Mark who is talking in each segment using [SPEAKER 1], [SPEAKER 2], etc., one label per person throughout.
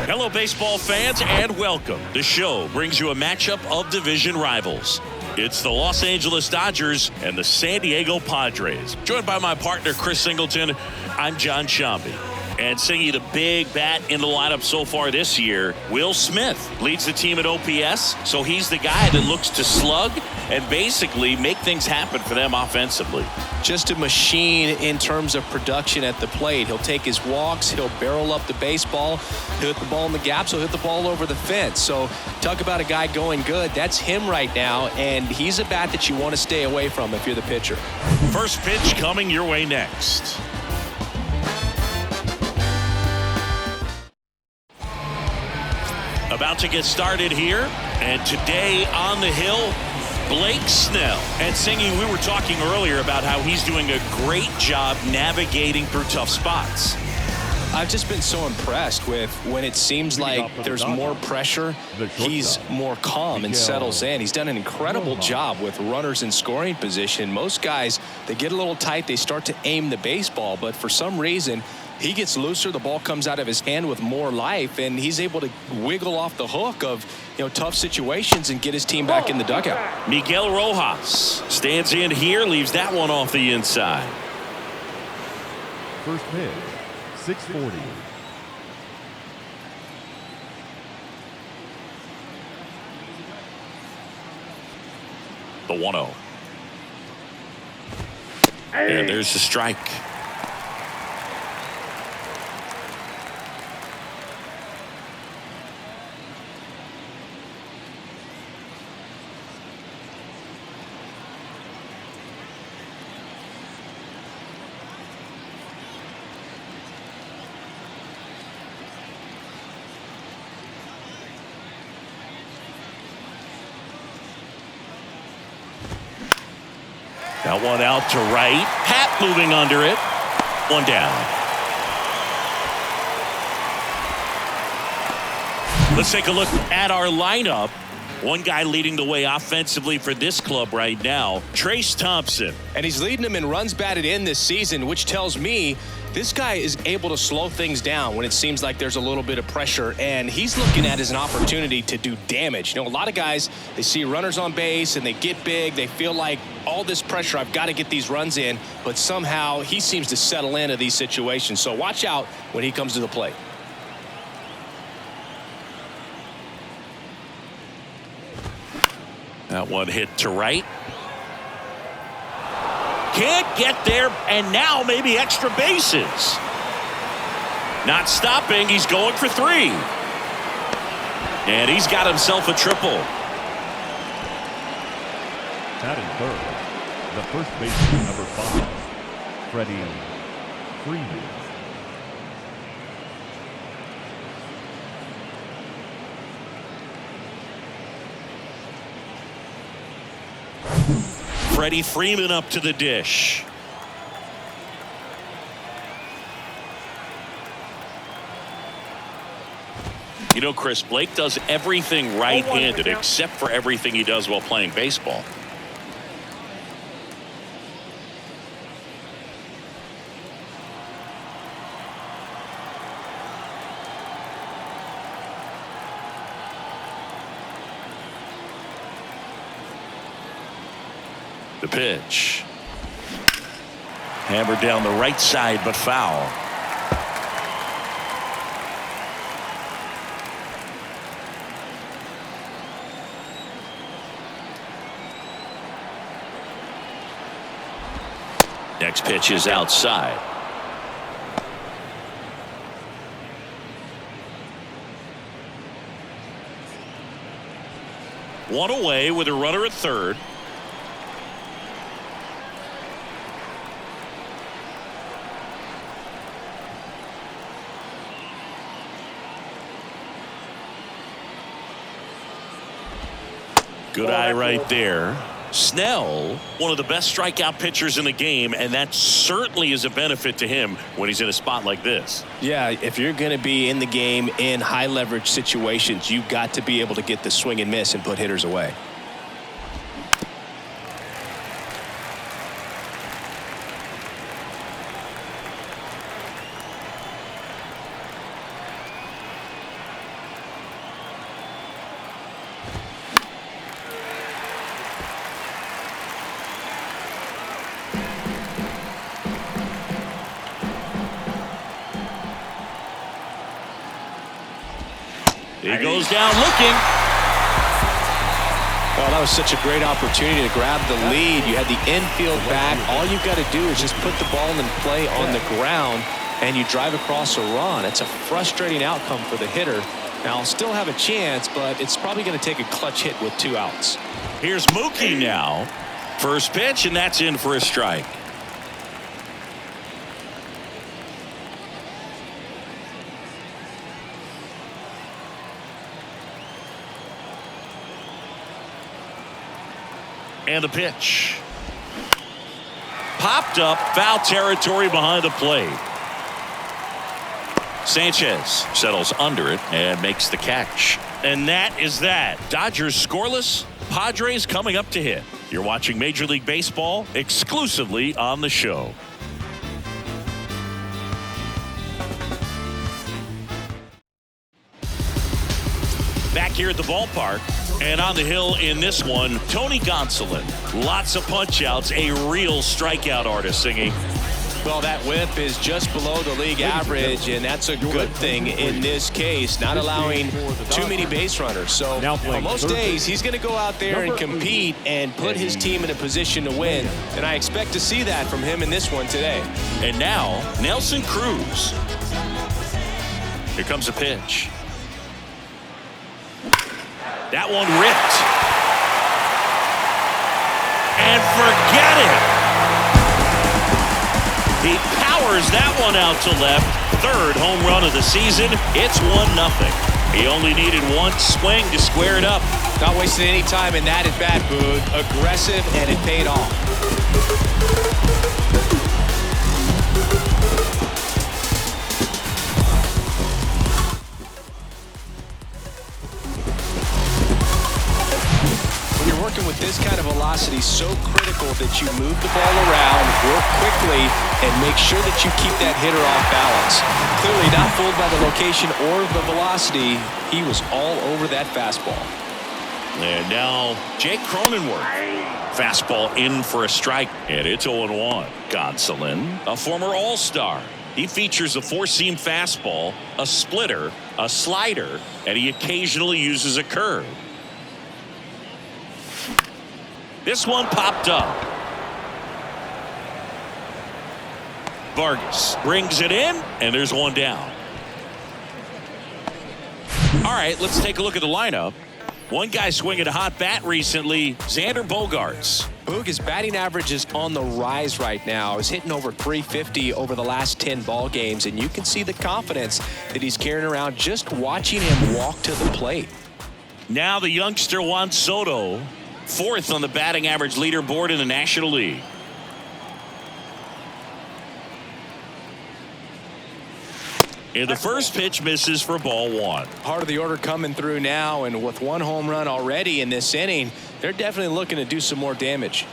[SPEAKER 1] Hello, baseball fans, and welcome. The show brings you a matchup of division rivals. It's the Los Angeles Dodgers and the San Diego Padres. Joined by my partner, Chris Singleton, I'm John Shambi. And singing the big bat in the lineup so far this year, Will Smith leads the team at OPS, so he's the guy that looks to slug and basically make things happen for them offensively.
[SPEAKER 2] Just a machine in terms of production at the plate. He'll take his walks, he'll barrel up the baseball, he'll hit the ball in the gaps, he'll hit the ball over the fence. So talk about a guy going good. That's him right now, and he's a bat that you want to stay away from if you're the pitcher.
[SPEAKER 1] First pitch coming your way next. About to get started here, and today on the hill, Blake Snell. And singing, we were talking earlier about how he's doing a great job navigating through tough spots.
[SPEAKER 2] I've just been so impressed with when it seems like there's more pressure, he's more calm and settles in. He's done an incredible job with runners in scoring position. Most guys, they get a little tight, they start to aim the baseball, but for some reason, he gets looser, the ball comes out of his hand with more life, and he's able to wiggle off the hook of tough situations and get his team back in the dugout.
[SPEAKER 1] Miguel Rojas stands in here, leaves that one off the inside.
[SPEAKER 3] First pitch, 640.
[SPEAKER 1] The 1-0. And there's the strike. That one out to right. Hat moving under it. One down. Let's take a look at our lineup. One guy leading the way offensively for this club right now, Trayce Thompson.
[SPEAKER 2] And he's leading them in runs batted in this season, which tells me this guy is able to slow things down when it seems like there's a little bit of pressure, and he's looking at it as an opportunity to do damage. A lot of guys, they see runners on base and they get big. They feel like all this pressure, I've got to get these runs in, but somehow he seems to settle into these situations. So watch out when he comes to the plate.
[SPEAKER 1] That one hit to right. Can't get there, and now maybe extra bases. Not stopping, he's going for 3. And he's got himself a triple.
[SPEAKER 3] Batting third, the first baseman, number 5, Freddie Freeman.
[SPEAKER 1] Freddie Freeman up to the dish. Chris, Blake does everything right-handed except for everything he does while playing baseball. The pitch. Hammered down the right side, but foul. Next pitch is outside. One away with a runner at third. Good eye right there. Snell, one of the best strikeout pitchers in the game, and that certainly is a benefit to him when he's in a spot like this.
[SPEAKER 2] Yeah, if you're going to be in the game in high leverage situations, you've got to be able to get the swing and miss and put hitters away.
[SPEAKER 1] He goes down looking.
[SPEAKER 2] Well, that was such a great opportunity to grab the lead. You had the infield back. All you've got to do is just put the ball in play on the ground, and you drive across a run. It's a frustrating outcome for the hitter. Now, still have a chance, but it's probably going to take a clutch hit with 2 outs.
[SPEAKER 1] Here's Mookie now. First pitch, and that's in for a strike. And the pitch. Popped up, foul territory behind the plate. Sanchez settles under it and makes the catch. And that is that. Dodgers scoreless, Padres coming up to hit. You're watching Major League Baseball exclusively on the show. Back here at the ballpark. And on the hill in this one, Tony Gonsolin. Lots of punch-outs, a real strikeout artist singing.
[SPEAKER 2] Well, that whip is just below the league average, and that's a good thing in this case, not allowing too many base runners. So on most days, he's going to go out there and compete and put his team in a position to win, and I expect to see that from him in this one today.
[SPEAKER 1] And now, Nelson Cruz. Here comes a pitch. That one ripped. And forget it. He powers that one out to left. Third home run of the season. It's 1-0. He only needed one swing to square it up.
[SPEAKER 2] Not wasting any time in that at-bat, Boone. Aggressive, and it paid off. Working with this kind of velocity, so critical that you move the ball around, work quickly, and make sure that you keep that hitter off balance. Clearly not fooled by the location or the velocity. He was all over that fastball.
[SPEAKER 1] And now Jake Cronenworth. Fastball in for a strike, and it's 0-1. Gonsolin, a former All-Star. He features a 4-seam fastball, a splitter, a slider, and he occasionally uses a curve. This one popped up. Vargas brings it in, and there's one down. All right, let's take a look at the lineup. One guy swinging a hot bat recently, Xander Bogaerts.
[SPEAKER 2] Boog, his batting average is on the rise right now. He's hitting over 350 over the last 10 ball games, and you can see the confidence that he's carrying around just watching him walk to the plate.
[SPEAKER 1] Now the youngster Juan Soto, 4th on the batting average leaderboard in the National League. And the first pitch misses for ball 1.
[SPEAKER 2] Part of the order coming through now, and with 1 home run already in this inning, they're definitely looking to do some more damage.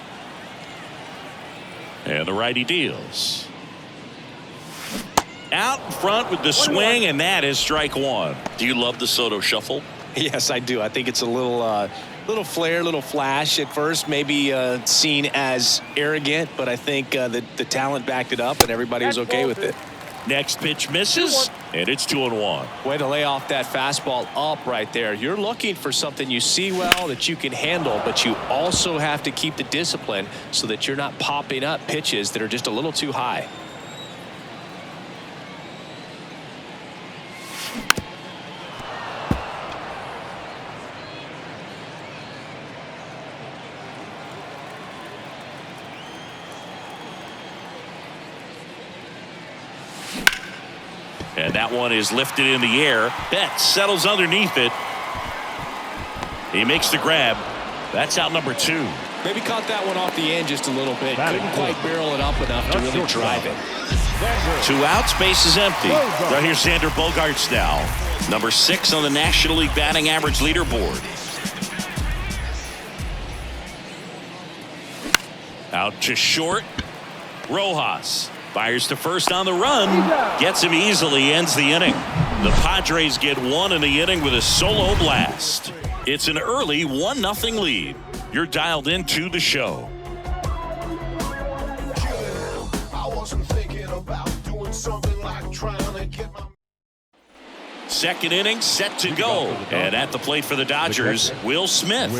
[SPEAKER 1] And the righty deals. Out in front with the swing, and that is strike 1. Do you love the Soto shuffle?
[SPEAKER 2] Yes, I do. I think it's a little flair, little flash at first, maybe seen as arrogant, but I think the talent backed it up and everybody was okay with it.
[SPEAKER 1] Next pitch misses, and it's 2-1.
[SPEAKER 2] Way to lay off that fastball up right there. You're looking for something you see well that you can handle, but you also have to keep the discipline so that you're not popping up pitches that are just a little too high.
[SPEAKER 1] And that one is lifted in the air. Betts settles underneath it. He makes the grab. That's out number 2.
[SPEAKER 2] Maybe caught that one off the end just a little bit. Couldn't quite barrel it up enough to really drive it.
[SPEAKER 1] 2 outs, base is empty. Right here's Xander Bogaerts now. Number 6 on the National League batting average leaderboard. Out to short. Rojas fires to first on the run. Gets him easily, ends the inning. The Padres get 1 in the inning with a solo blast. It's an early 1-0 lead. You're dialed into the show. Second inning set to go. And at the plate for the Dodgers, Will Smith.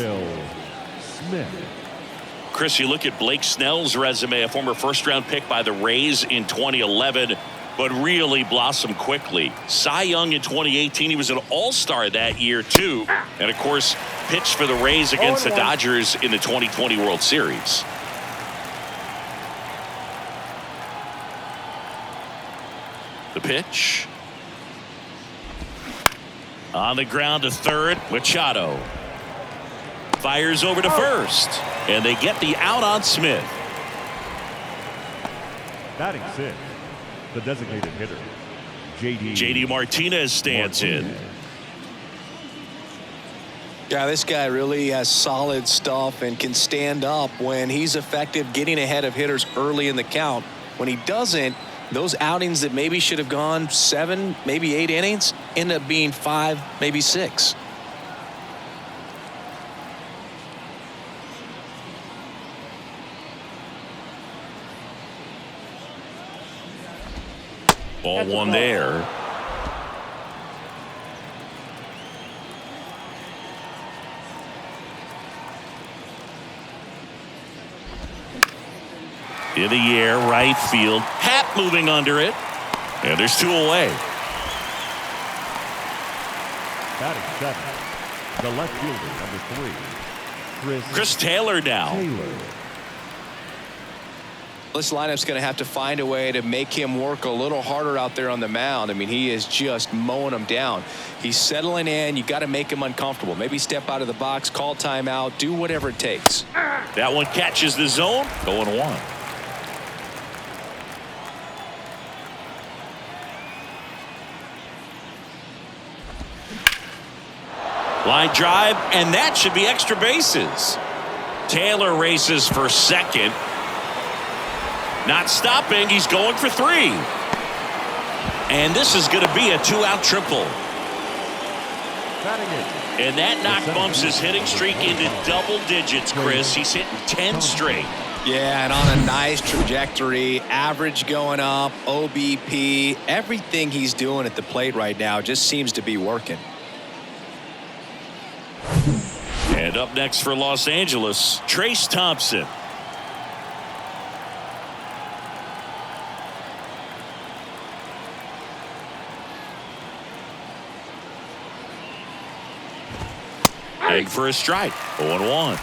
[SPEAKER 1] Chris, you look at Blake Snell's resume, a former first-round pick by the Rays in 2011, but really blossomed quickly. Cy Young in 2018, he was an all-star that year, too. And, of course, pitched for the Rays against the Dodgers in the 2020 World Series. The pitch. On the ground to third, Machado. Fires over to first. And they get the out on Smith.
[SPEAKER 3] Batting six, the designated hitter,
[SPEAKER 1] JD Martinez stands in.
[SPEAKER 2] Yeah, this guy really has solid stuff and can stand up when he's effective getting ahead of hitters early in the count. When he doesn't, those outings that maybe should have gone 7, maybe 8 innings end up being 5, maybe 6.
[SPEAKER 1] Ball one there. In the air, right field. Happ moving under it. And there's 2 away.
[SPEAKER 3] batting 7, the left fielder, number 3,
[SPEAKER 1] Chris Taylor now.
[SPEAKER 2] This lineup's going to have to find a way to make him work a little harder out there on the mound. I mean, he is just mowing them down. He's settling in. You got to make him uncomfortable. Maybe step out of the box, call timeout, do whatever it takes.
[SPEAKER 1] That one catches the zone. 0-1. Line drive, and that should be extra bases. Taylor races for second. Not stopping. He's going for 3. And this is going to be a 2-out triple. And that knock bumps his hitting streak into double digits, Chris. He's hitting 10 straight.
[SPEAKER 2] Yeah, and on a nice trajectory. Average going up, OBP. Everything he's doing at the plate right now just seems to be working.
[SPEAKER 1] And up next for Los Angeles, Trace Thompson. Heading for a strike. 0-1.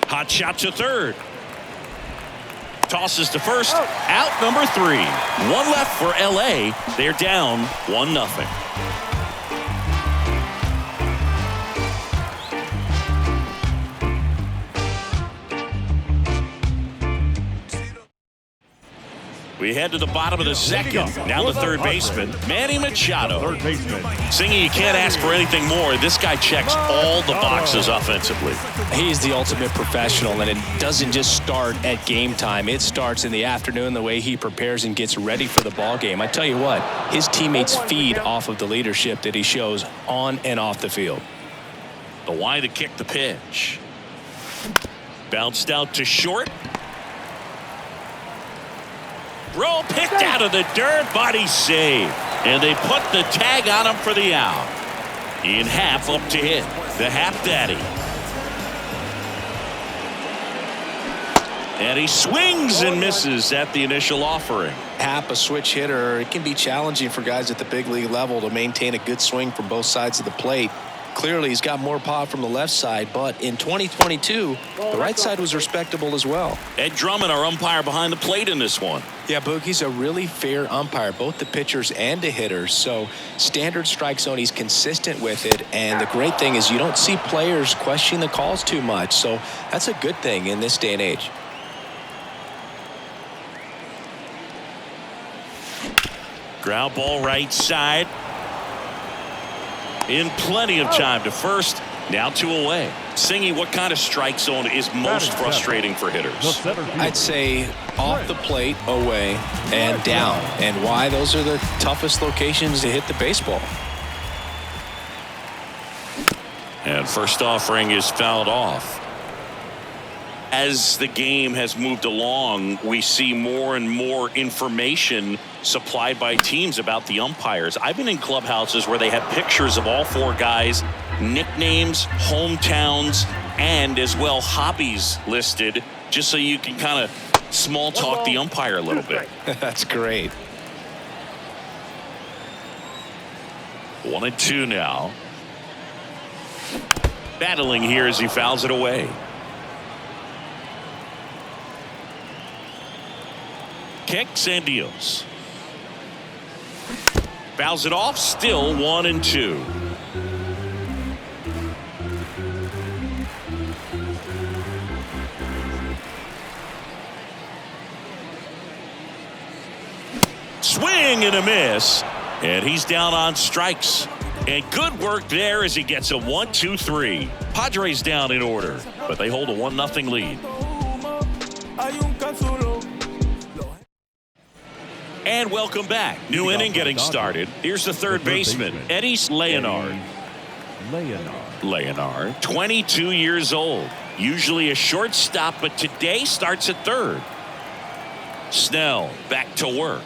[SPEAKER 1] Hot shot to third. Tosses to first. Out number 3. 1 left for LA. They're down 1-0. We head to the bottom of the second. Now the third baseman, Manny Machado. Singing, you can't ask for anything more. This guy checks all the boxes offensively.
[SPEAKER 2] He's the ultimate professional, and it doesn't just start at game time. It starts in the afternoon, the way he prepares and gets ready for the ball game. I tell you what, his teammates feed off of the leadership that he shows on and off the field.
[SPEAKER 1] The Y to kick the pitch. Bounced out to short. Bro picked out of the dirt, body save. And they put the tag on him for the out. In half up to hit. The half daddy. And he swings and misses at the initial offering.
[SPEAKER 2] Hap, a switch hitter, it can be challenging for guys at the big league level to maintain a good swing from both sides of the plate. Clearly, he's got more pop from the left side, but in 2022, the right side was respectable as well.
[SPEAKER 1] Ed Drummond, our umpire behind the plate in this one.
[SPEAKER 2] Yeah, Boogie's a really fair umpire, both the pitchers and the hitters. So standard strike zone, he's consistent with it. And the great thing is you don't see players questioning the calls too much. So that's a good thing in this day and age.
[SPEAKER 1] Ground ball right side. In plenty of time to first. Now 2 away. Singy, what kind of strike zone is most frustrating for hitters?
[SPEAKER 2] I'd say off the plate, away, and down. And why? Those are the toughest locations to hit the baseball.
[SPEAKER 1] And first offering is fouled off. As the game has moved along, we see more and more information supplied by teams about the umpires. I've been in clubhouses where they have pictures of all 4 guys, nicknames, hometowns, and as well hobbies listed, just so you can kind of small talk the umpire a little bit.
[SPEAKER 2] That's great.
[SPEAKER 1] 1-2 now. Battling here as he fouls it away. Kicks and deals. Fouls it off. Still 1-2. Swing and a miss. And he's down on strikes. And good work there as he gets a 1-2-3. Padres down in order, but they hold a 1-0 lead. And welcome back. New inning getting started. Here's the third baseman, Eddie Leonard. 22 years old. Usually a shortstop, but today starts at third. Snell back to work.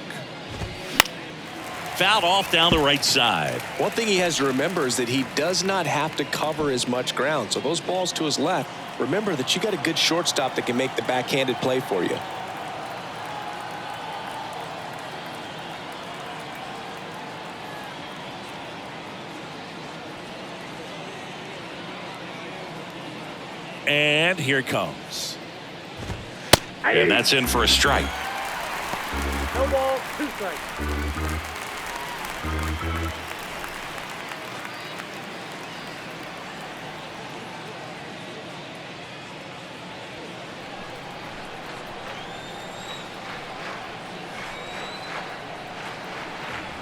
[SPEAKER 1] Fouled off down the right side.
[SPEAKER 2] One thing he has to remember is that he does not have to cover as much ground. So those balls to his left, remember that you got a good shortstop that can make the backhanded play for you.
[SPEAKER 1] And here it comes. And that's in for a strike.
[SPEAKER 4] No ball, 2 strikes.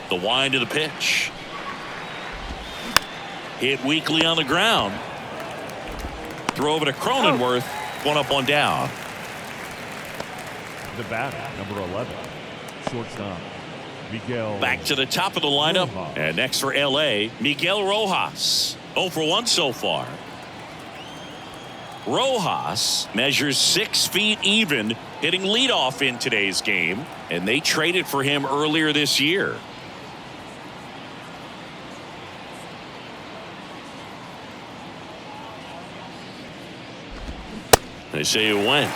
[SPEAKER 1] The wind of the pitch. Hit weakly on the ground. Throw over to Cronenworth. 1 up, 1 down.
[SPEAKER 3] The batter, number 11, shortstop, Miguel.
[SPEAKER 1] Back to the top of the lineup.
[SPEAKER 3] Rojas.
[SPEAKER 1] And next for L.A., Miguel Rojas. 0 for 1 so far. Rojas measures 6 feet even, hitting leadoff in today's game. And they traded for him earlier this year. They say you win.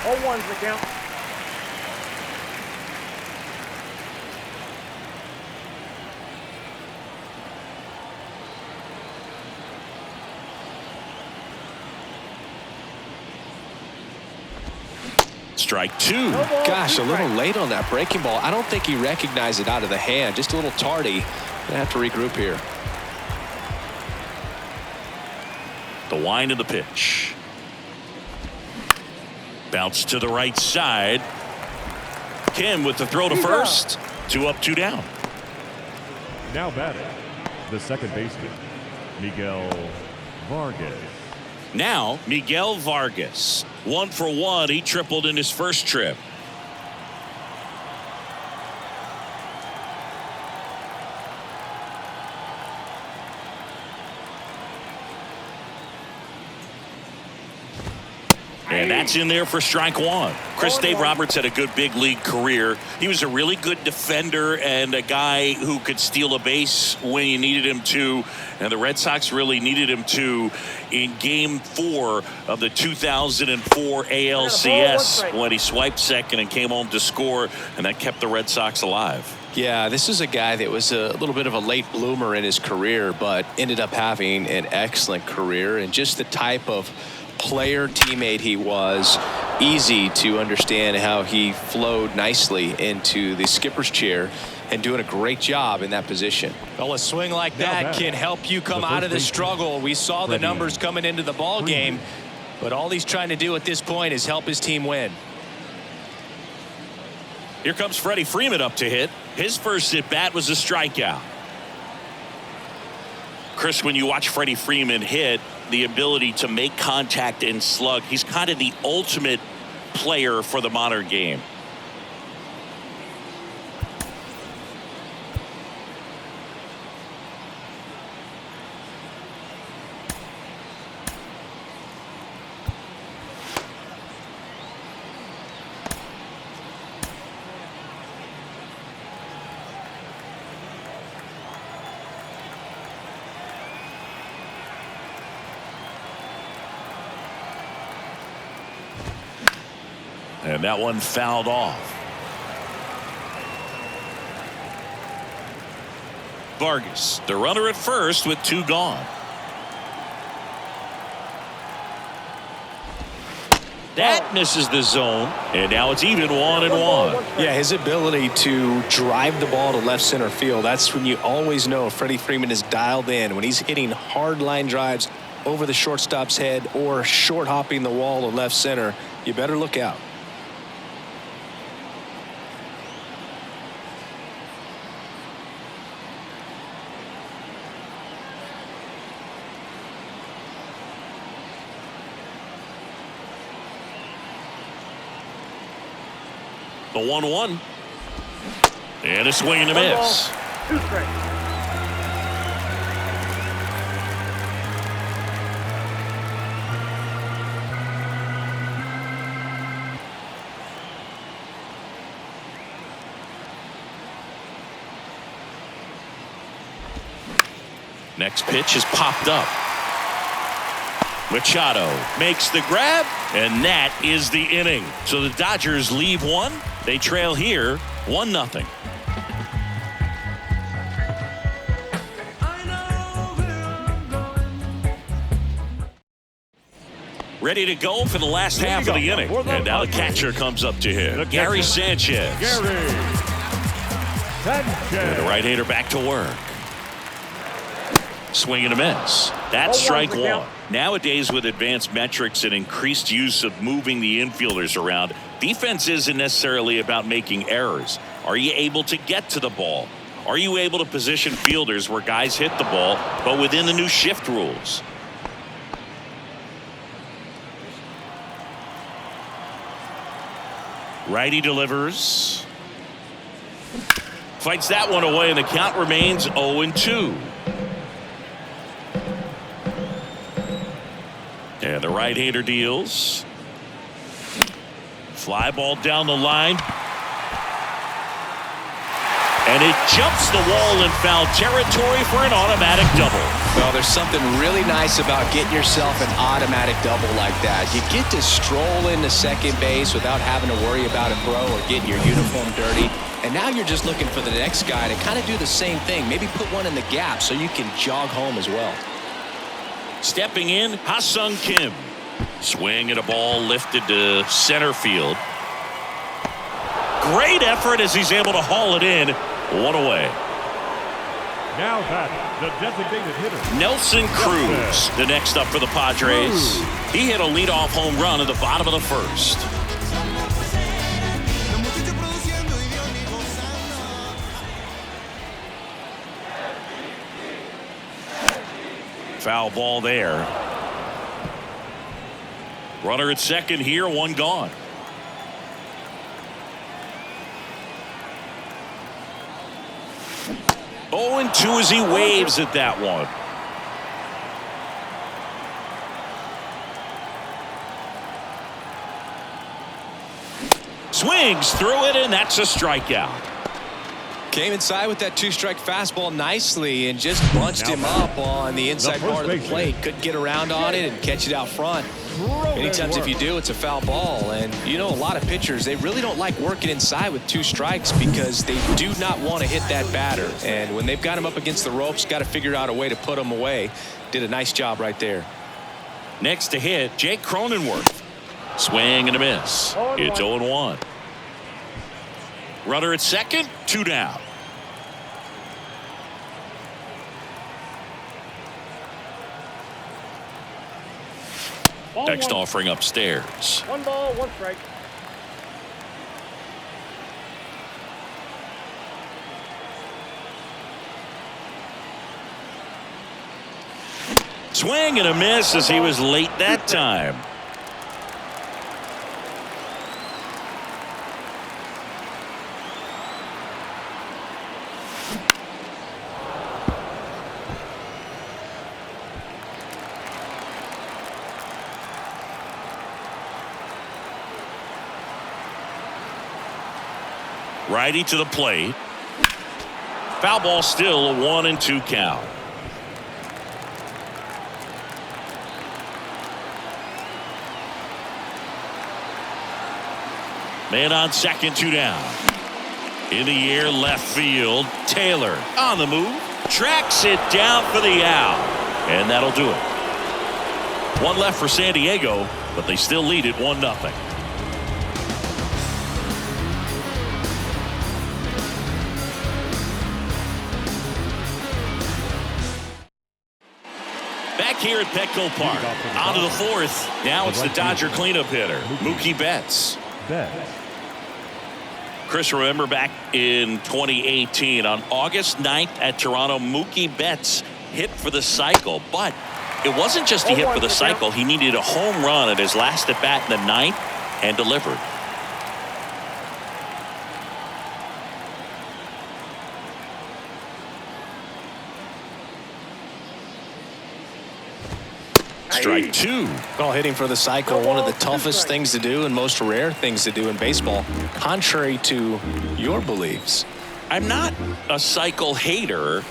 [SPEAKER 4] 0-1's the count.
[SPEAKER 1] Strike 2.
[SPEAKER 2] Gosh, a little late on that breaking ball. I don't think he recognized it out of the hand. Just a little tardy. Gonna have to regroup here.
[SPEAKER 1] The wind of the pitch. Bounce to the right side. Kim with the throw to first. 2 up, 2 down.
[SPEAKER 3] Now batting, the second baseman, Miguel Vargas.
[SPEAKER 1] Now Miguel Vargas. 1 for 1. He tripled in his first trip. And that's in there for strike 1. Dave Roberts had a good big league career. He was a really good defender and a guy who could steal a base when you needed him to. And the Red Sox really needed him to in Game 4 of the 2004 ALCS when he swiped second and came home to score, and that kept the Red Sox alive.
[SPEAKER 2] Yeah, this is a guy that was a little bit of a late bloomer in his career, but ended up having an excellent career, and just the type of player teammate he was. Easy to understand how he flowed nicely into the skipper's chair and doing a great job in that position.
[SPEAKER 5] Well, a swing like that can help you come out of the struggle. We saw the numbers coming into the ball game, but all he's trying to do at this point is help his team win.
[SPEAKER 1] Here comes Freddie Freeman up to hit. His first at bat was a strikeout. Chris, when you watch Freddie Freeman hit, the ability to make contact and slug, he's kind of the ultimate player for the modern game. And that one fouled off. Vargas, the runner at first with 2 gone. That misses the zone, and now it's even 1-1.
[SPEAKER 2] Yeah, his ability to drive the ball to left center field, that's when you always know Freddie Freeman is dialed in. When he's hitting hard line drives over the shortstop's head or short hopping the wall to left center, you better look out.
[SPEAKER 1] The 1-1. And a swing and a miss.
[SPEAKER 4] 2 strikes.
[SPEAKER 1] Next pitch is popped up. Machado makes the grab, and that is the inning. So the Dodgers leave 1. They trail here 1-0. Ready to go for the last half of the inning. And now the catcher comes up to him. Gary Sanchez. And the right-hander back to work. Swing and a miss. That's strike 1. Nowadays, with advanced metrics and increased use of moving the infielders around, defense isn't necessarily about making errors. Are you able to get to the ball? Are you able to position fielders where guys hit the ball, but within the new shift rules? Righty delivers. Fights that one away, and the count remains 0-2. And the right-hander deals. Fly ball down the line. And it jumps the wall in foul territory for an automatic double.
[SPEAKER 2] Well, there's something really nice about getting yourself an automatic double like that. You get to stroll into second base without having to worry about a throw or getting your uniform dirty. And now you're just looking for the next guy to kind of do the same thing. Maybe put one in the gap so you can jog home as well.
[SPEAKER 1] Stepping in, Ha-Sung Kim. Swing and a ball lifted to center field. Great effort as he's able to haul it in. 1 away.
[SPEAKER 3] Now back, the designated hitter.
[SPEAKER 1] Nelson Cruz, the next up for the Padres. He hit a leadoff home run at the bottom of the first. Foul ball there. Runner at second here, 1 gone. Oh, and 2 as he waves at that one. Swings through it, and that's a strikeout.
[SPEAKER 2] Came inside with that 2-strike fastball nicely and just bunched him up on the inside part of the plate. Couldn't get around on it and catch it out front. Many times if you do, it's a foul ball. And you know, a lot of pitchers, they really don't like working inside with 2 strikes because they do not want to hit that batter. And when they've got him up against the ropes, got to figure out a way to put him away. Did a nice job right there.
[SPEAKER 1] Next to hit, Jake Cronenworth. Swing and a miss. It's 0-1. Runner at second, 2 down. Next offering upstairs.
[SPEAKER 4] 1 ball, 1 strike.
[SPEAKER 1] Swing and a miss as he was late that time. Righty to the plate. Foul ball, still a 1-2 count. Man on second, 2 down. In the air, left field. Taylor on the move. Tracks it down for the out. And that'll do it. One left for San Diego, but they still lead it 1-0. Back here at Petco Park. On to the fourth. Now it's the Dodger cleanup hitter, Mookie Betts. Chris, remember back in 2018 on August 9th at Toronto, Mookie Betts hit for the cycle. But it wasn't just he hit for the cycle. He needed a home run at his last at bat in the 9th and delivered. Strike 2.
[SPEAKER 2] Well, hitting for the cycle, one of the toughest things to do and most rare things to do in baseball, contrary to your beliefs.
[SPEAKER 1] I'm not a cycle hater.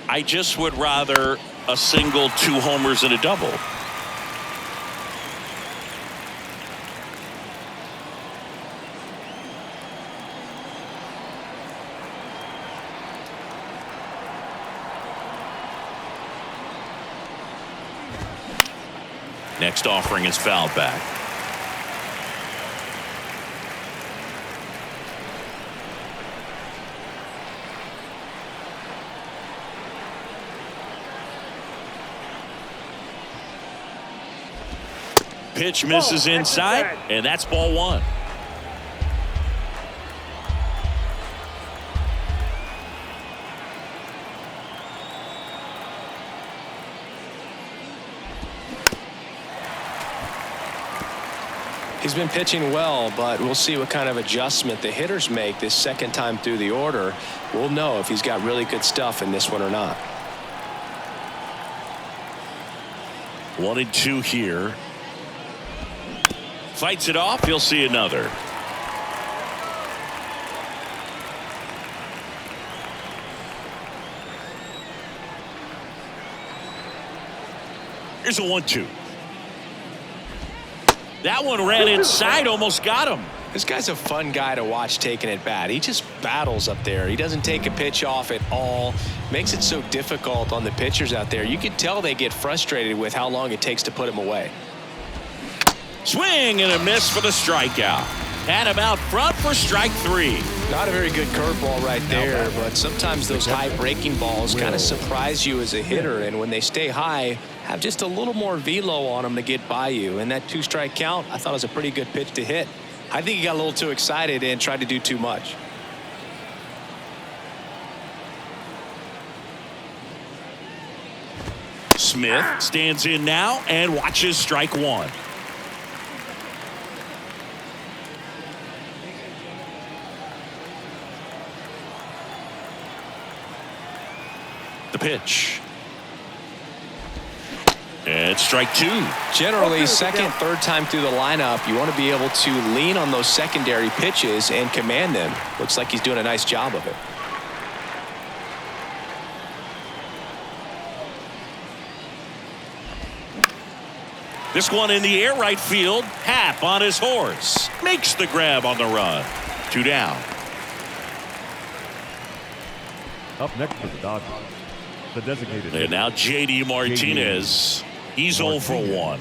[SPEAKER 1] I just would rather a single, 2 homers, and a double. Next offering is fouled back. Pitch misses inside, and that's ball 1.
[SPEAKER 2] He's been pitching well, but we'll see what kind of adjustment the hitters make this second time through the order. We'll know if he's got really good stuff in this one or not.
[SPEAKER 1] 1-2 here. Fights it off. He'll see another. Here's a 1-2. That one ran inside, almost got him.
[SPEAKER 2] This guy's a fun guy to watch taking at bat. He just battles up there. He doesn't take a pitch off at all. Makes it so difficult on the pitchers out there. You can tell they get frustrated with how long it takes to put him away.
[SPEAKER 1] Swing and a miss for the strikeout. Had him out front for strike 3.
[SPEAKER 2] Not a very good curveball right there, but sometimes those high breaking balls kind of surprise you as a hitter, and when they stay high, have just a little more velo on them to get by you. And that 2-strike count, I thought was a pretty good pitch to hit. I think he got a little too excited and tried to do too much.
[SPEAKER 1] Smith stands in now and watches strike 1. The pitch. And strike 2.
[SPEAKER 2] Generally, second, third time through the lineup, you want to be able to lean on those secondary pitches and command them. Looks like he's doing a nice job of it.
[SPEAKER 1] This one in the air, right field. Happ on his horse. Makes the grab on the run. 2 down.
[SPEAKER 3] Up next for the Dodgers, the designated.
[SPEAKER 1] And now J.D. Martinez. He's 0 for 1.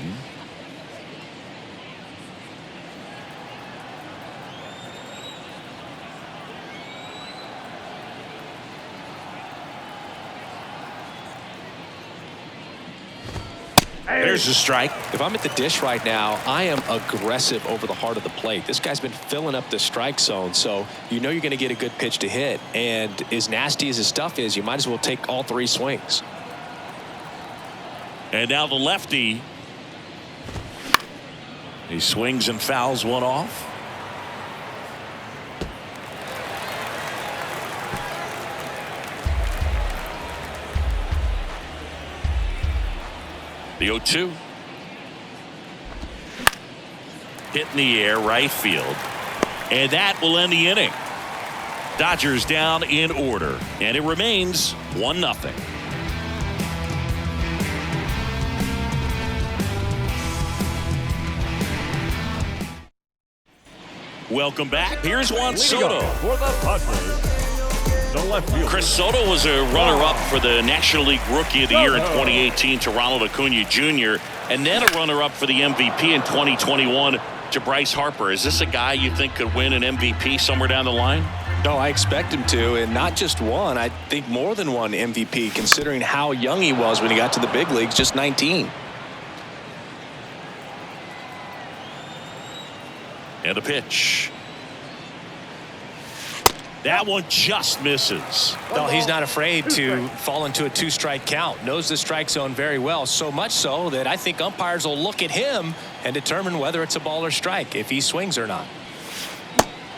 [SPEAKER 1] There's a strike.
[SPEAKER 2] If I'm at the dish right now, I am aggressive over the heart of the plate. This guy's been filling up the strike zone, so you know you're going to get a good pitch to hit. And as nasty as his stuff is, you might as well take all 3 swings.
[SPEAKER 1] And now the lefty. He swings and fouls one off. The 0-2. Hit in the air, right field. And that will end the inning. Dodgers down in order. And it remains 1-0. Welcome back. Here's Juan Soto.
[SPEAKER 3] For the Padres, the left fielder.
[SPEAKER 1] Chris Soto was a runner-up for the National League Rookie of the Year in 2018 to Ronald Acuna Jr. and then a runner-up for the MVP in 2021 to Bryce Harper. Is this a guy you think could win an MVP somewhere down the line?
[SPEAKER 2] No, I expect him to, and not just one. I think more than one MVP, considering how young he was when he got to the big leagues, just 19.
[SPEAKER 1] And a pitch. That one just misses.
[SPEAKER 5] Well, he's not afraid to fall into a 2-strike count. Knows the strike zone very well, so much so that I think umpires will look at him and determine whether it's a ball or strike, if he swings or not.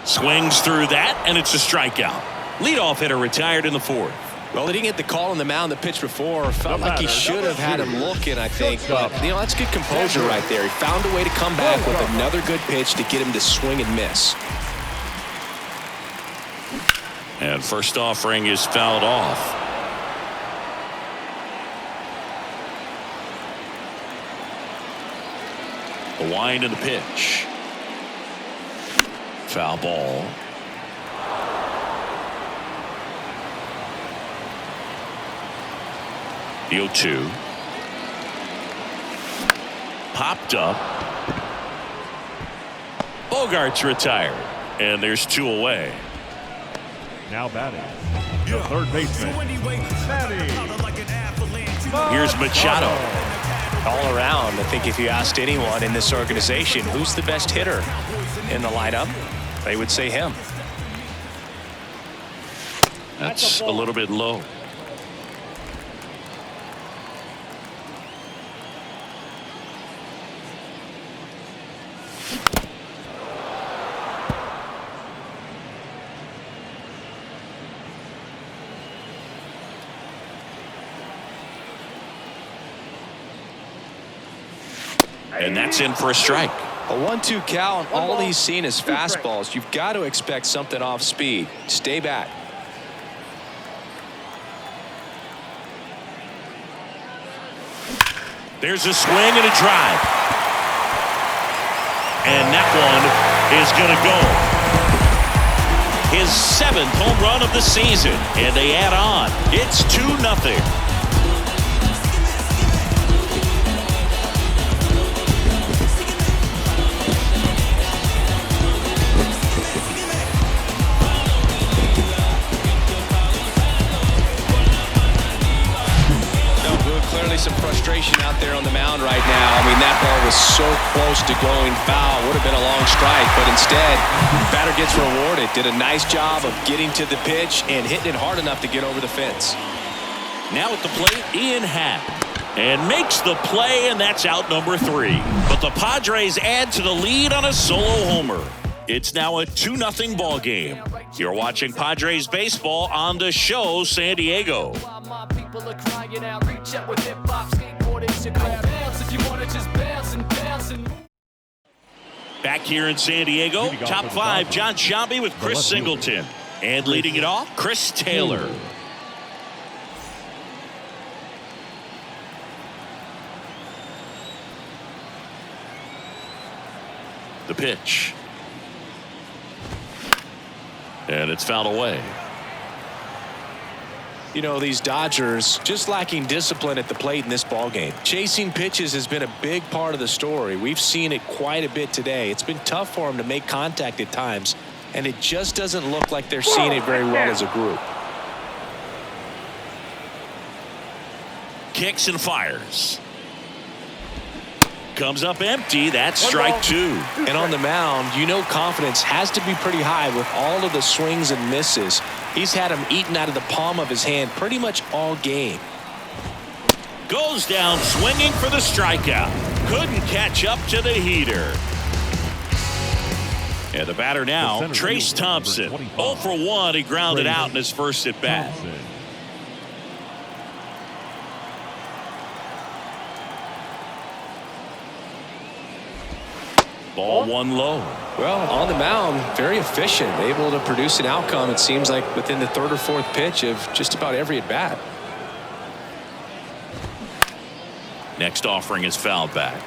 [SPEAKER 1] Swings through that, and it's a strikeout. Leadoff hitter retired in the 4th.
[SPEAKER 2] Well, he didn't get the call on the mound the pitch before. Felt like he should have had him looking, I think. But, that's good composure right there. He found a way to come back with another good pitch to get him to swing and miss.
[SPEAKER 1] And first offering is fouled off. The wind and the pitch. Foul ball. The 0-2. Popped up. Bogart's retired. And there's 2 away.
[SPEAKER 3] Now batting, the third baseman,
[SPEAKER 1] Here's Machado.
[SPEAKER 5] All around, I think if you asked anyone in this organization who's the best hitter in the lineup, they would say him.
[SPEAKER 1] That's a little bit low. And that's in for a strike.
[SPEAKER 2] A 1-2 count. All he's seen is fastballs. You've got to expect something off speed. Stay back.
[SPEAKER 1] There's a swing and a drive. And that one is going to go. His 7th home run of the season. And they add on. It's 2-0.
[SPEAKER 2] Some frustration out there on the mound right now. I mean, that ball was so close to going foul. Would have been a long strike, but instead, batter gets rewarded. Did a nice job of getting to the pitch and hitting it hard enough to get over the fence.
[SPEAKER 1] Now at the plate, Ian Happ. And makes the play, and that's out number 3. But the Padres add to the lead on a solo homer. It's now a 2-0 ball game. You're watching Padres baseball on the show San Diego. Back here in San Diego, top 5, John Sciambi with Chris Singleton. And leading it off, Chris Taylor. The pitch. And it's fouled away.
[SPEAKER 2] You know, these Dodgers just lacking discipline at the plate in this ballgame. Chasing pitches has been a big part of the story. We've seen it quite a bit today. It's been tough for them to make contact at times, and it just doesn't look like they're seeing it very well as a group.
[SPEAKER 1] Kicks and fires. Comes up empty. That's strike 2.
[SPEAKER 2] And on the mound, you know confidence has to be pretty high with all of the swings and misses. He's had them eaten out of the palm of his hand pretty much all game.
[SPEAKER 1] Goes down swinging for the strikeout. Couldn't catch up to the heater. And the batter now, Trace Thompson. 0 for 1. He grounded out in his first at bat. Ball one low.
[SPEAKER 2] Well, on the mound, very efficient, able to produce an outcome, it seems like, within the third or fourth pitch of just about every at bat.
[SPEAKER 1] Next offering is fouled back.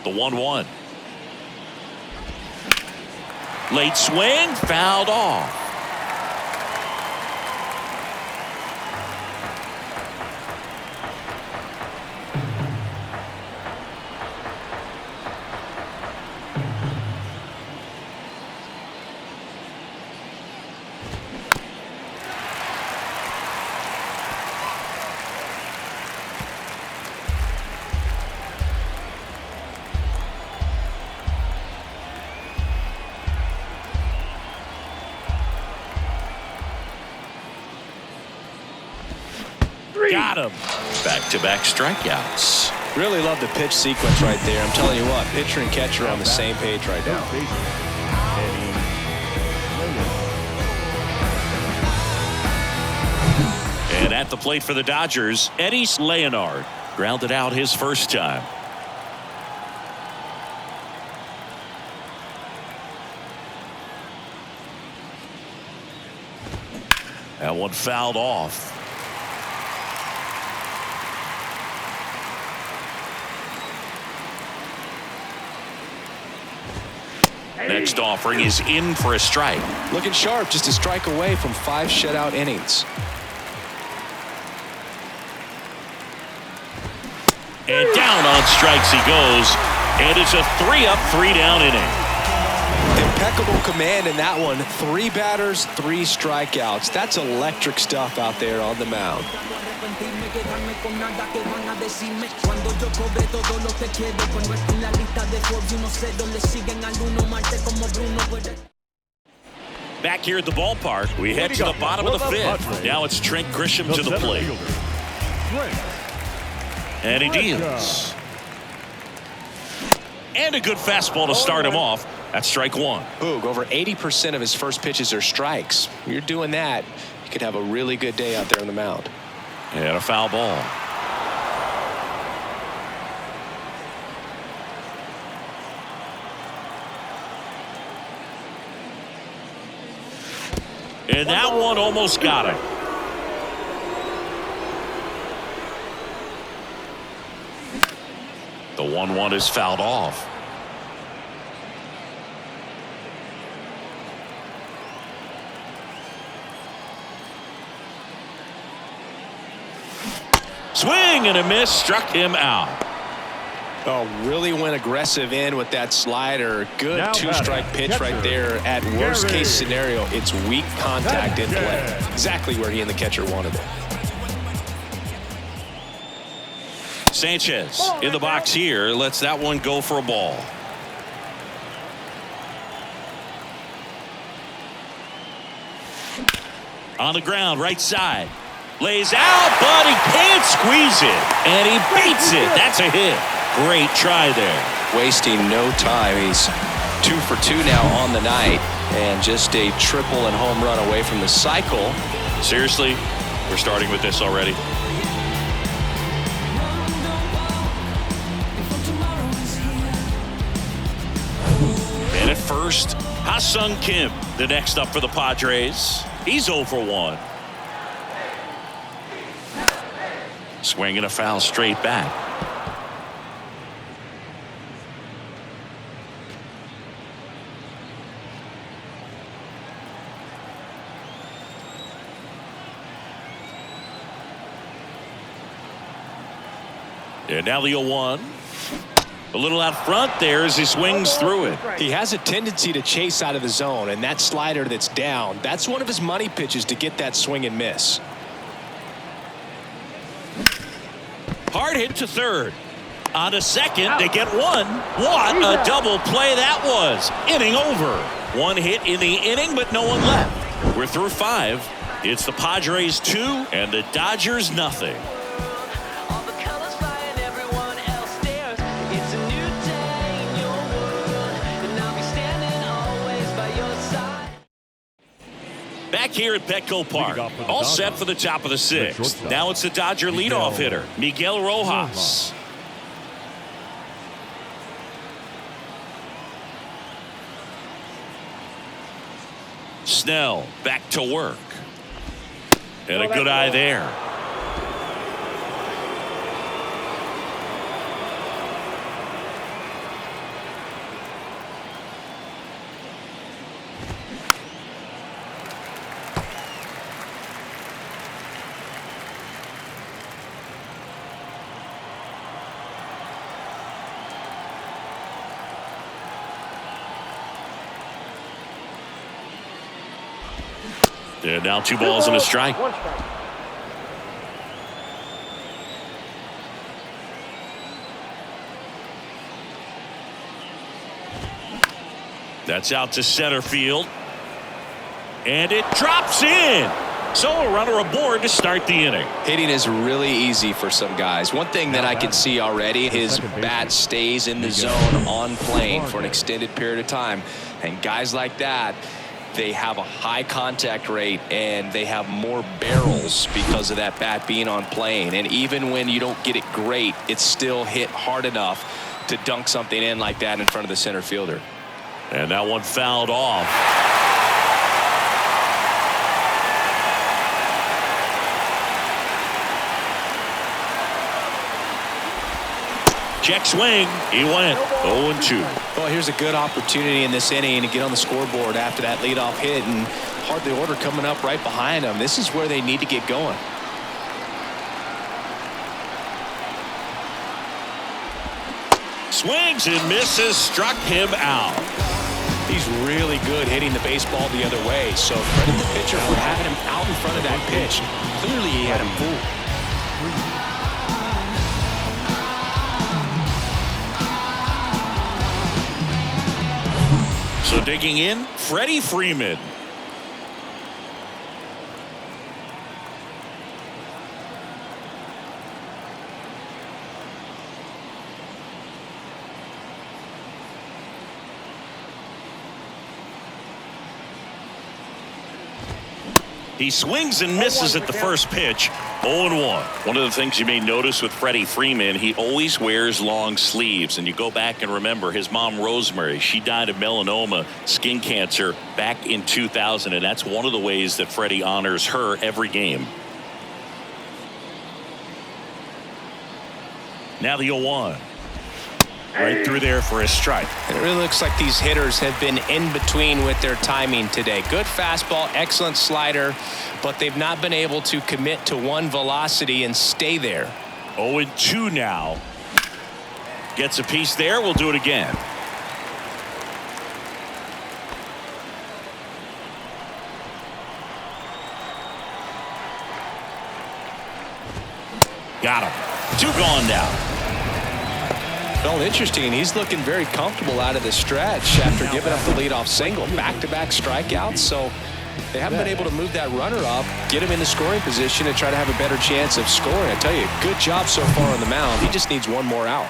[SPEAKER 1] The 1-1. Late swing, fouled off. Got him. Back-to-back strikeouts.
[SPEAKER 2] Really love the pitch sequence right there. I'm telling you what, pitcher and catcher are on the same page right now.
[SPEAKER 1] And at the plate for the Dodgers, Eddie Leonard grounded out his first time. That one fouled off. Next offering is in for a strike.
[SPEAKER 2] Looking sharp, just a strike away from 5 shutout innings.
[SPEAKER 1] And down on strikes he goes. And it's a 3-up, 3-down inning.
[SPEAKER 2] Impeccable command in that one. 3 batters, 3 strikeouts. That's electric stuff out there on the mound.
[SPEAKER 1] Back here at the ballpark, we head to the bottom of the 5th. Now it's Trent Grisham to the plate. And he deals. And a good fastball to start him off. That's strike 1.
[SPEAKER 2] Boog, over 80% of his first pitches are strikes. You're doing that, you could have a really good day out there on the mound.
[SPEAKER 1] And a foul ball. And that one almost got him. The 1-1 is fouled off. Swing and a miss, struck him out.
[SPEAKER 2] Oh, really went aggressive in with that slider. Good 2-strike pitch right there. At worst case scenario, it's weak contact in play. Exactly where he and the catcher wanted it.
[SPEAKER 1] Sanchez in the box here, lets that one go for a ball. On the ground, right side. Lays out, but he can't squeeze it. And he beats it. That's a hit. Great try there.
[SPEAKER 2] Wasting no time. He's 2 for 2 now on the night. And just a triple and home run away from the cycle.
[SPEAKER 1] Seriously, we're starting with this already. And at first, Ha-Sung Kim, the next up for the Padres. He's 0 for 1. Swinging a foul straight back. And now the 0-1. A little out front there as he swings through it.
[SPEAKER 2] He has a tendency to chase out of the zone, and that slider that's down, that's one of his money pitches to get that swing and miss.
[SPEAKER 1] Hard hit to third. On a second, they get one. What a double play that was. Inning over. One hit in the inning, but no one left. We're through 5. It's the Padres 2 and the Dodgers nothing. Back here at Petco Park, all set for the top of the 6th. Now it's the Dodger leadoff hitter, Miguel Rojas. Snell back to work. And a good eye there. And now 2 balls and a strike. That's out to center field. And it drops in. So a runner aboard to start the inning.
[SPEAKER 2] Hitting is really easy for some guys. One thing that I can see already, his bat stays in the zone on plane for an extended period of time. And guys like that, they have a high contact rate and they have more barrels because of that bat being on plane. And even when you don't get it great, it's still hit hard enough to dunk something in like that in front of the center fielder.
[SPEAKER 1] And that one fouled off. Check swing. He went 0-2.
[SPEAKER 5] Well, here's a good opportunity in this inning to get on the scoreboard after that leadoff hit, and hardly order coming up right behind them. This is where they need to get going.
[SPEAKER 1] Swings and misses, struck him out.
[SPEAKER 5] He's really good hitting the baseball the other way, so credit the pitcher for having him out in front of that pitch. Clearly he had him fooled.
[SPEAKER 1] So digging in, Freddie Freeman. He swings and misses at the first pitch. 0-1. One of the things you may notice with Freddie Freeman, he always wears long sleeves. And you go back and remember his mom, Rosemary, she died of melanoma, skin cancer, back in 2000. And that's one of the ways that Freddie honors her every game. Now the 0-1. Right through there for a strike.
[SPEAKER 5] It really looks like these hitters have been in between with their timing today. Good fastball, excellent slider, but they've not been able to commit to one velocity and stay there.
[SPEAKER 1] 0-2 now. Gets a piece there. We'll do it again. Got him. 2 gone now.
[SPEAKER 5] Well, interesting. He's looking very comfortable out of the stretch after giving up the leadoff single. Back-to-back strikeouts, so they haven't been able to move that runner up, get him in the scoring position, and try to have a better chance of scoring. I tell you, good job so far on the mound. He just needs one more out.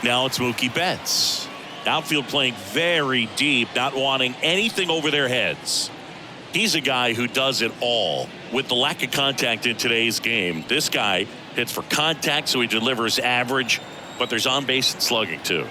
[SPEAKER 1] Now it's Mookie Betts. Outfield playing very deep, not wanting anything over their heads. He's a guy who does it all. With the lack of contact in today's game, this guy hits for contact, so he delivers average. But there's on base and slugging too.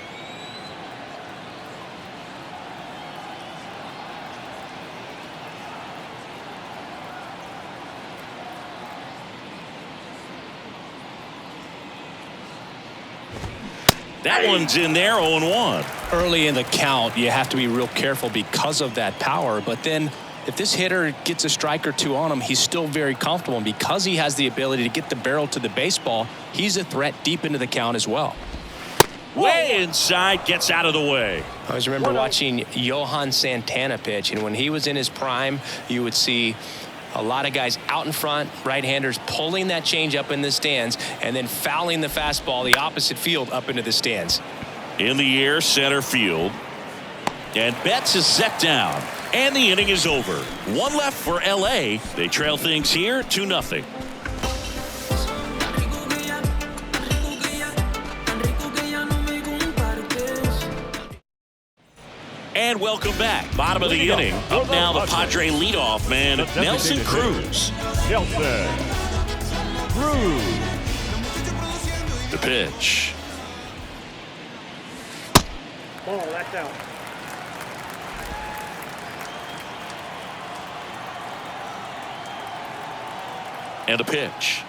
[SPEAKER 1] That one's in there. 0-1.
[SPEAKER 5] Early in the count, you have to be real careful because of that power. But then if this hitter gets a strike or 2 on him, he's still very comfortable. And because he has the ability to get the barrel to the baseball, he's a threat deep into the count as well.
[SPEAKER 1] Way inside, gets out of the way.
[SPEAKER 5] I always remember watching Johan Santana pitch, and when he was in his prime, you would see
[SPEAKER 2] A lot of guys out in front, right-handers pulling that change up in the stands and then fouling the fastball the opposite field up into the stands.
[SPEAKER 1] In the air, center field. And Betts is set down. And the inning is over. One left for LA. They trail things here 2-0. And welcome back. Bottom of the inning. Up now the Padre leadoff man, Nelson Cruz.
[SPEAKER 3] Nelson Cruz.
[SPEAKER 1] The pitch.
[SPEAKER 4] Ball, that's out.
[SPEAKER 1] And a pitch.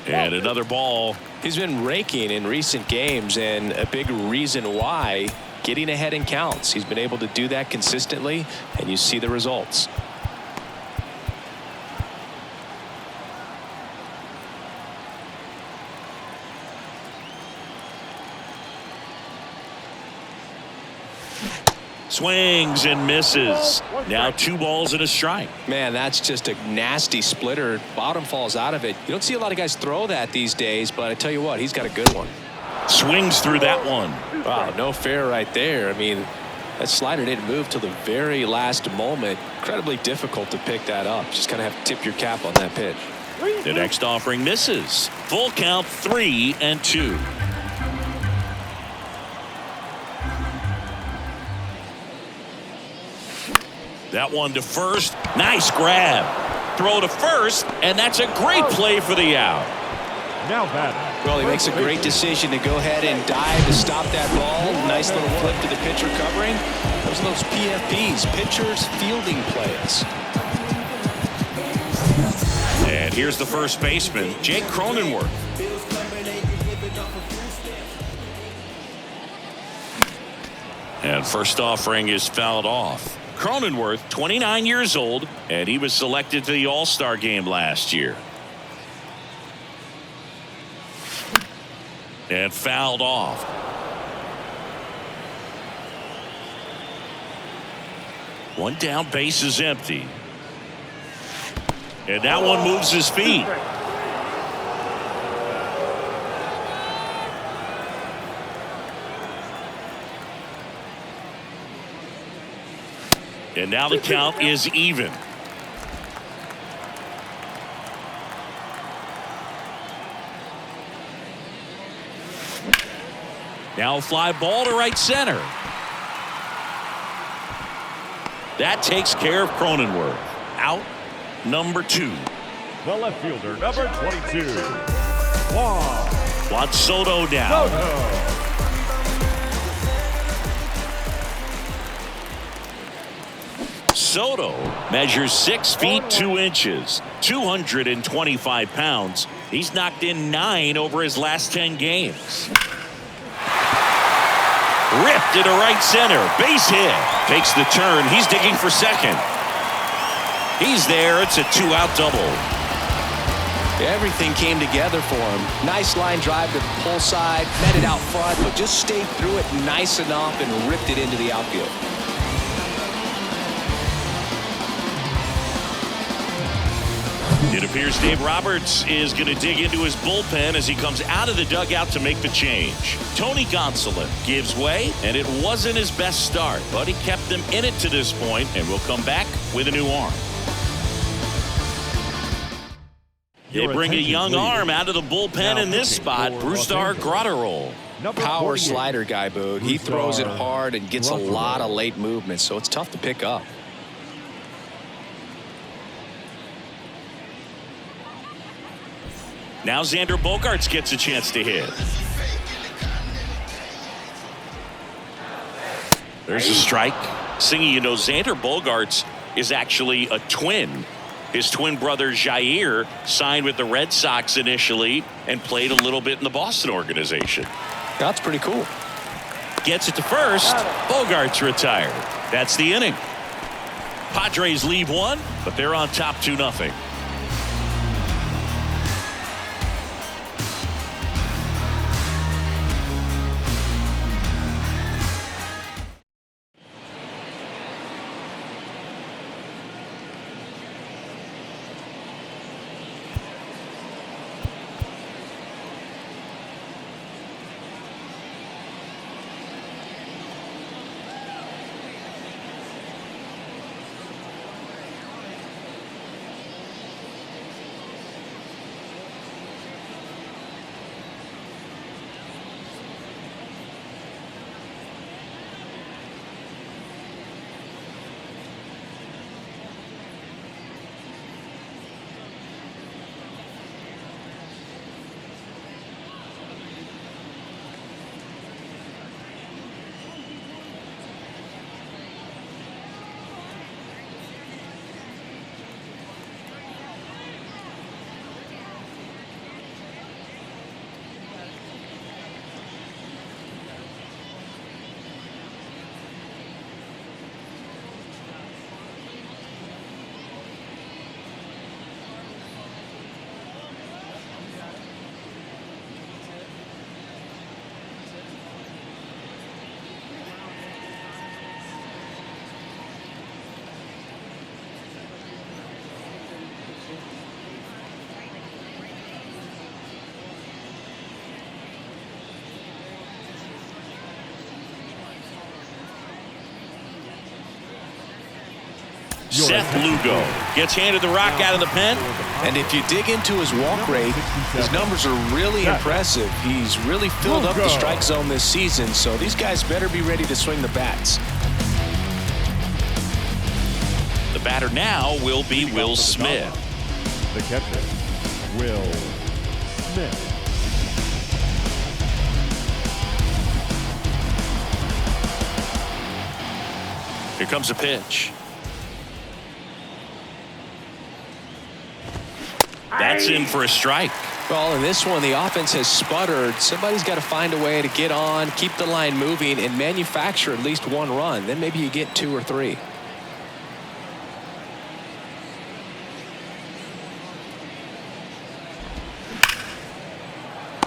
[SPEAKER 1] And another ball.
[SPEAKER 2] He's been raking in recent games, and a big reason why, getting ahead in counts. He's been able to do that consistently, and you see the results.
[SPEAKER 1] Swings and misses. Now 2 balls and a strike.
[SPEAKER 2] Man, that's just a nasty splitter. Bottom falls out of it. You don't see a lot of guys throw that these days, but I tell you what, he's got a good one.
[SPEAKER 1] Swings through that one.
[SPEAKER 2] Wow, no fair right there. I mean, that slider didn't move till the very last moment. Incredibly difficult to pick that up. Just kind of have to tip your cap on that pitch.
[SPEAKER 1] The next offering misses. Full count, 3-2. That one to first. Nice grab. Throw to first, and that's a great play for the out.
[SPEAKER 3] Now batting.
[SPEAKER 2] Well, he makes a great decision to go ahead and dive to stop that ball. Nice little flip to the pitcher covering. Those are those PFPs, pitchers fielding plays.
[SPEAKER 1] And here's the first baseman, Jake Cronenworth. And first offering is fouled off. Cronenworth, 29 years old, and he was selected to the All-Star game last year. And fouled off. One down, base is empty. And that one moves his feet. And now the count is even. Now a fly ball to right center. That takes care of Cronenworth. Out number 2.
[SPEAKER 3] The left fielder, number 22.
[SPEAKER 1] Juan Soto down. Soto measures 6 feet 2 inches, 225 pounds. He's knocked in 9 over his last 10 games. Ripped into right center. Base hit. Takes the turn. He's digging for second. He's there. It's a 2-out double.
[SPEAKER 2] Everything came together for him. Nice line drive to the pull side. Met it out front, but just stayed through it nice enough and ripped it into the outfield.
[SPEAKER 1] It appears Dave Roberts is going to dig into his bullpen as he comes out of the dugout to make the change. Tony Gonsolin gives way, and it wasn't his best start, but he kept them in it to this point, and will come back with a new arm. They bring a young arm out of the bullpen in this spot, Brusdar Graterol.
[SPEAKER 2] Power slider guy, Boog. He throws it hard and gets a lot of late movement, so it's tough to pick up.
[SPEAKER 1] Now Xander Bogaerts gets a chance to hit. There's a strike. Singy, you know, Xander Bogaerts is actually a twin. His twin brother Jair signed with the Red Sox initially and played a little bit in the Boston organization.
[SPEAKER 2] That's pretty cool.
[SPEAKER 1] Gets it to first. Bogaerts retired. That's the inning. Padres leave 1, but they're on top 2-0. Seth Lugo gets handed the rock out of the pen.
[SPEAKER 5] And if you dig into his walk rate, his numbers are really impressive. He's really filled up the strike zone this season, so these guys better be ready to swing the bats.
[SPEAKER 1] The batter now will be Will Smith.
[SPEAKER 3] The catcher, Will Smith.
[SPEAKER 1] Here comes a pitch. That's in for a strike.
[SPEAKER 5] Well, in this one, the offense has sputtered. Somebody's got to find a way to get on, keep the line moving, and manufacture at least one run. Then maybe you get 2 or 3.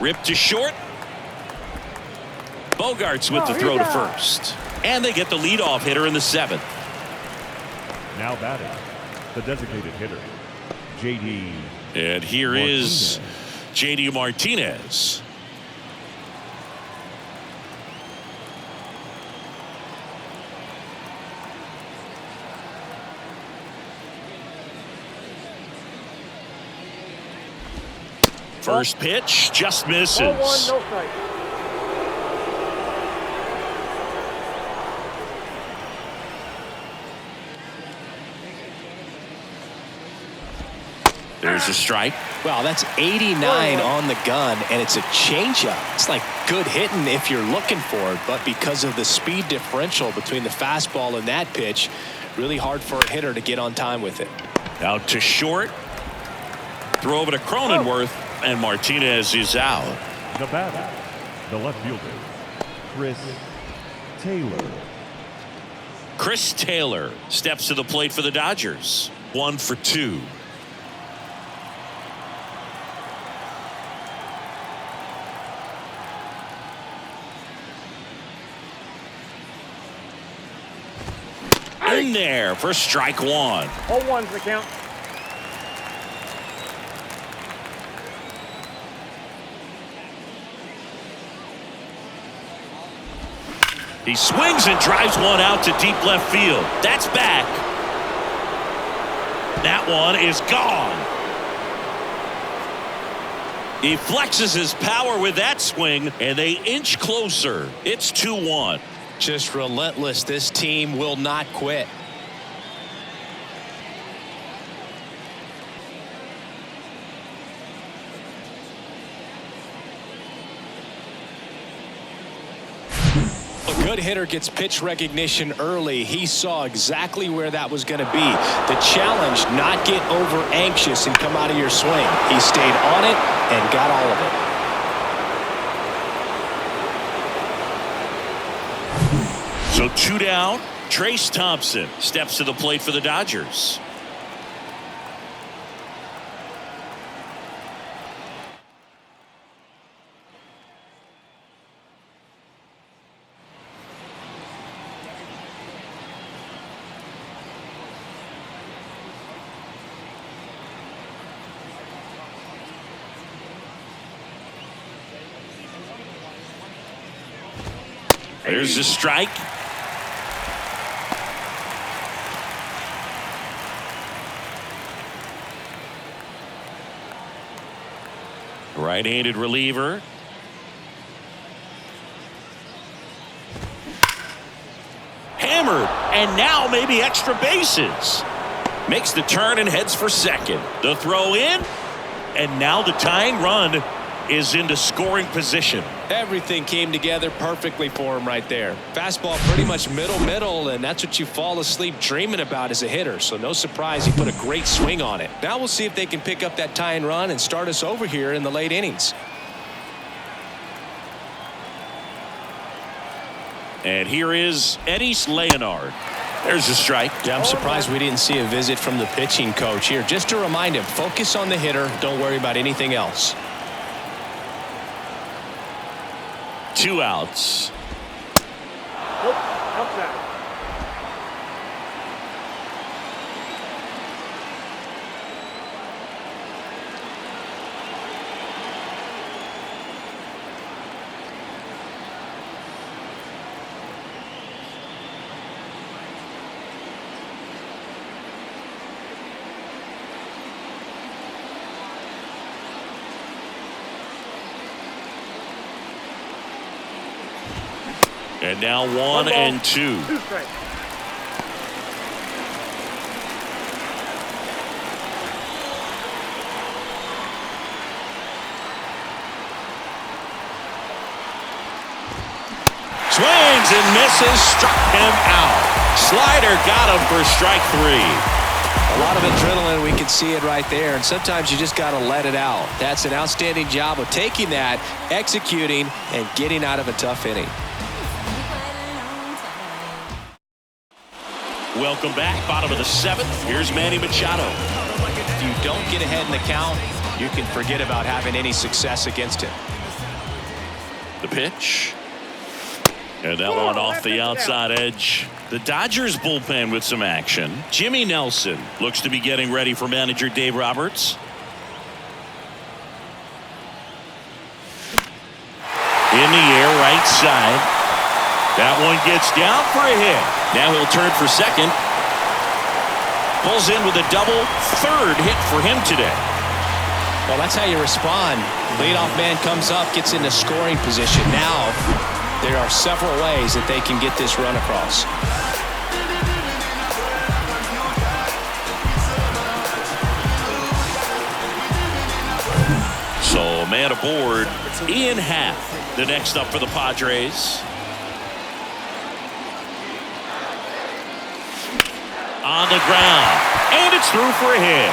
[SPEAKER 1] Ripped to short. Bogarts with the throw to first. And they get the leadoff hitter in the 7th.
[SPEAKER 3] Now batting, the designated hitter, J.D.
[SPEAKER 1] And here is J.D. Martinez. First pitch just misses.
[SPEAKER 4] 1-1, no strike.
[SPEAKER 1] There's a strike.
[SPEAKER 5] Wow, that's 89 on the gun, and it's a changeup. It's like good hitting if you're looking for it, but because of the speed differential between the fastball and that pitch, really hard for a hitter to get on time with it.
[SPEAKER 1] Out to short. Throw over to Cronenworth, and Martinez is out.
[SPEAKER 3] The batter, the left fielder, Chris Taylor.
[SPEAKER 1] Chris Taylor steps to the plate for the Dodgers. 1 for 2. In there for strike 1.
[SPEAKER 4] 0-1's the count.
[SPEAKER 1] He swings and drives one out to deep left field. That's back. That one is gone. He flexes his power with that swing, and they inch closer. It's 2-1.
[SPEAKER 5] Just relentless. This team will not quit. A good hitter gets pitch recognition early. He saw exactly where that was going to be. The challenge, not get over anxious and come out of your swing. He stayed on it and got all of it.
[SPEAKER 1] So 2 down. Trace Thompson steps to the plate for the Dodgers. There's a strike. Right-handed reliever. Hammered, and now maybe extra bases. Makes the turn and heads for second. The throw in, and now the tying run is into scoring position.
[SPEAKER 5] Everything came together perfectly for him right there. Fastball pretty much middle, and that's what you fall asleep dreaming about as a hitter. So no surprise he put a great swing on it. Now we'll see if they can pick up that tying run and start us over here in the late innings.
[SPEAKER 1] And here is Eddys Leonard. There's a strike.
[SPEAKER 5] Yeah, I'm surprised we didn't see a visit from the pitching coach here. Just to remind him, focus on the hitter. Don't worry about anything else.
[SPEAKER 1] 2 outs.
[SPEAKER 4] Nope, outside.
[SPEAKER 1] And now 1-2.
[SPEAKER 4] Two strikes.
[SPEAKER 1] Swings and misses, struck him out. Slider got him for strike 3.
[SPEAKER 5] A lot of adrenaline, we can see it right there, and sometimes you just got to let it out. That's an outstanding job of taking that, executing, and getting out of a tough inning.
[SPEAKER 1] Welcome back, bottom of the 7th. Here's Manny Machado.
[SPEAKER 5] If you don't get ahead in the count, you can forget about having any success against him.
[SPEAKER 1] The pitch. And that one off the outside edge. The Dodgers bullpen with some action. Jimmy Nelson looks to be getting ready for manager Dave Roberts. In the air, right side. That one gets down for a hit. Now he'll turn for second. Pulls in with a double. Third hit for him today.
[SPEAKER 5] Well, that's how you respond. Leadoff man comes up, gets into scoring position. Now there are several ways that they can get this run across.
[SPEAKER 1] So a man aboard. Ian Happ, the next up for the Padres. On the ground. And it's through for a hit.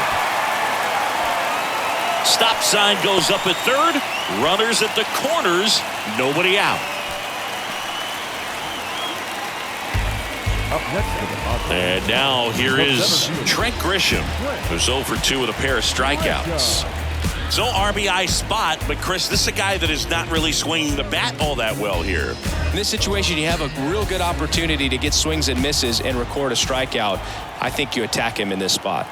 [SPEAKER 1] Stop sign goes up at third. Runners at the corners. Nobody out.
[SPEAKER 3] Up next for the Padres.
[SPEAKER 1] And now here is Trent Grisham, who's 0 for 2 with a pair of strikeouts. So RBI spot, but Chris, this is a guy that is not really swinging the bat all that well here.
[SPEAKER 5] In this situation, you have a real good opportunity to get swings and misses and record a strikeout. I think you attack him in this spot.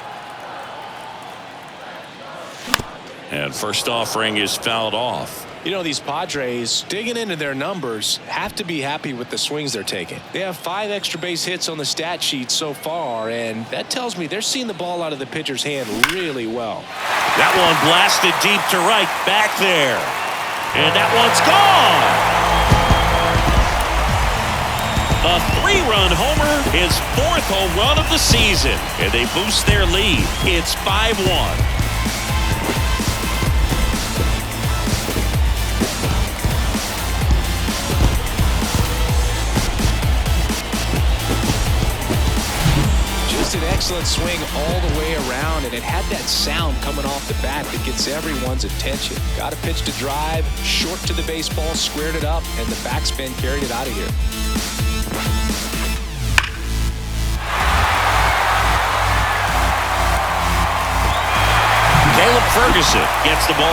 [SPEAKER 1] And first offering is fouled off.
[SPEAKER 5] You know, these Padres, digging into their numbers, have to be happy with the swings they're taking. They have 5 extra base hits on the stat sheet so far, and that tells me they're seeing the ball out of the pitcher's hand really well.
[SPEAKER 1] That one blasted deep to right, back there. And that one's gone. A 3-run homer, his 4th home run of the season. And they boost their lead. It's 5-1.
[SPEAKER 5] An excellent swing all the way around, and it had that sound coming off the bat that gets everyone's attention. Got a pitch to drive, short to the baseball, squared it up, and the backspin carried it out of here.
[SPEAKER 1] Caleb Ferguson gets the ball